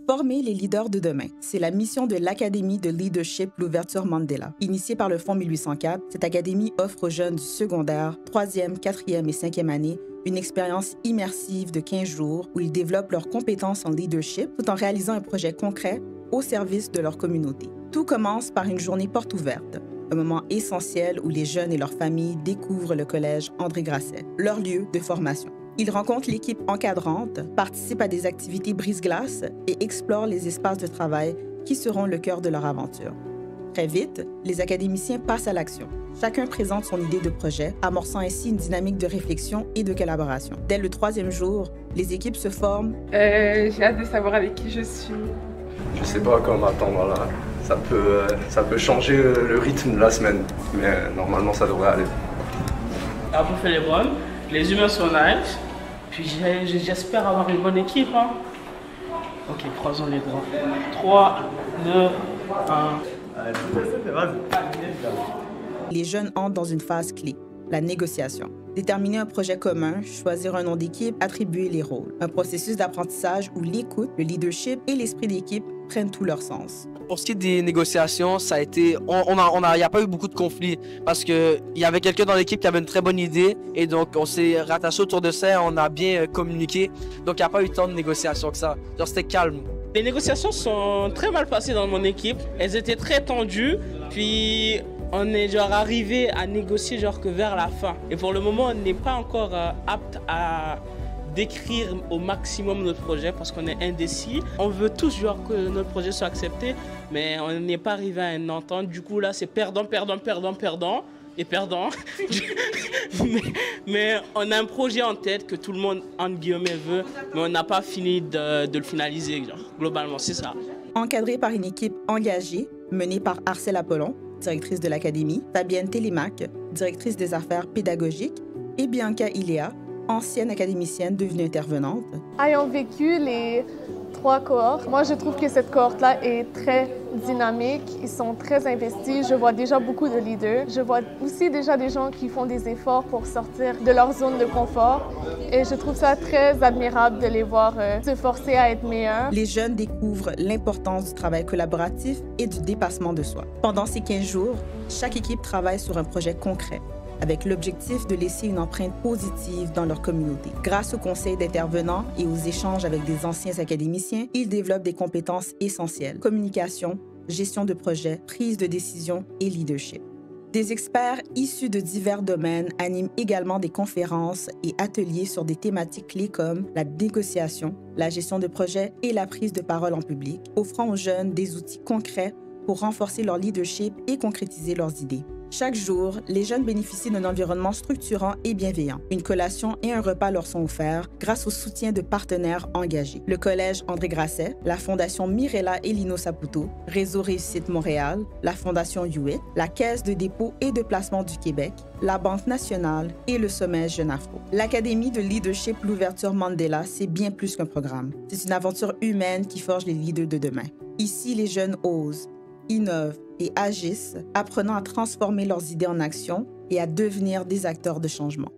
Former les leaders de demain, c'est la mission de l'Académie de leadership L'Ouverture Mandela. Initiée par le Fonds 1804, cette académie offre aux jeunes du secondaire, 3e, 4e et 5e année une expérience immersive de 15 jours où ils développent leurs compétences en leadership tout en réalisant un projet concret au service de leur communauté. Tout commence par une journée porte ouverte, un moment essentiel où les jeunes et leurs familles découvrent le collège André Grasset, leur lieu de formation. Ils rencontrent l'équipe encadrante, participent à des activités brise-glace et explorent les espaces de travail qui seront le cœur de leur aventure. Très vite, les académiciens passent à l'action. Chacun présente son idée de projet, amorçant ainsi une dynamique de réflexion et de collaboration. Dès le 3e jour, les équipes se forment. J'ai hâte de savoir avec qui je suis. Je sais pas à quoi m'attendre là. Ça peut changer le rythme de la semaine, mais normalement ça devrait aller. La bouffe elle est bonne, les humains sont nice, puis j'espère avoir une bonne équipe. Hein. Ok, croisons les doigts. 3, 2, 1. Les jeunes entrent dans une phase clé, la négociation. Déterminer un projet commun, choisir un nom d'équipe, attribuer les rôles. Un processus d'apprentissage où l'écoute, le leadership et l'esprit d'équipe prennent tout leur sens. Pour ce qui est des négociations, ça a été, il n'y a pas eu beaucoup de conflits parce qu'il y avait quelqu'un dans l'équipe qui avait une très bonne idée et donc on s'est rattaché autour de ça, on a bien communiqué. Donc il n'y a pas eu tant de négociations que ça. Genre c'était calme. Les négociations sont très mal passées dans mon équipe. Elles étaient très tendues, puis on est genre arrivé à négocier genre que vers la fin. Et pour le moment, on n'est pas encore apte à décrire au maximum notre projet parce qu'on est indécis. On veut tous genre que notre projet soit accepté, mais on n'est pas arrivé à une entente. Du coup là, c'est perdant, perdant, perdant, perdant et perdant. mais on a un projet en tête que tout le monde, entre guillemets, veut, mais on n'a pas fini de le finaliser. Genre. Globalement, c'est ça. Encadré par une équipe engagée, menée par Arcelle Apollon, directrice de l'Académie, Fabienne Télémac, directrice des affaires pédagogiques, et Bianca Iléa, ancienne académicienne devenue intervenante. Ayant vécu les 3 cohortes, moi je trouve que cette cohorte-là est très dynamique. Ils sont très investis. Je vois déjà beaucoup de leaders. Je vois aussi déjà des gens qui font des efforts pour sortir de leur zone de confort. Et je trouve ça très admirable de les voir se forcer à être meilleurs. Les jeunes découvrent l'importance du travail collaboratif et du dépassement de soi. Pendant ces 15 jours, chaque équipe travaille sur un projet concret, avec l'objectif de laisser une empreinte positive dans leur communauté. Grâce aux conseils d'intervenants et aux échanges avec des anciens académiciens, ils développent des compétences essentielles: communication, gestion de projet, prise de décision et leadership. Des experts issus de divers domaines animent également des conférences et ateliers sur des thématiques clés comme la négociation, la gestion de projet et la prise de parole en public, offrant aux jeunes des outils concrets pour renforcer leur leadership et concrétiser leurs idées. Chaque jour, les jeunes bénéficient d'un environnement structurant et bienveillant. Une collation et un repas leur sont offerts grâce au soutien de partenaires engagés. Le Collège André Grasset, la Fondation Mirella et Lino Saputo, Réseau Réussite Montréal, la Fondation UIT, la Caisse de dépôt et de placement du Québec, la Banque nationale et le Sommet Jeune Afro. L'Académie de leadership L'Ouverture Mandela, c'est bien plus qu'un programme. C'est une aventure humaine qui forge les leaders de demain. Ici, les jeunes osent, innovent et agissent, apprenant à transformer leurs idées en action et à devenir des acteurs de changement.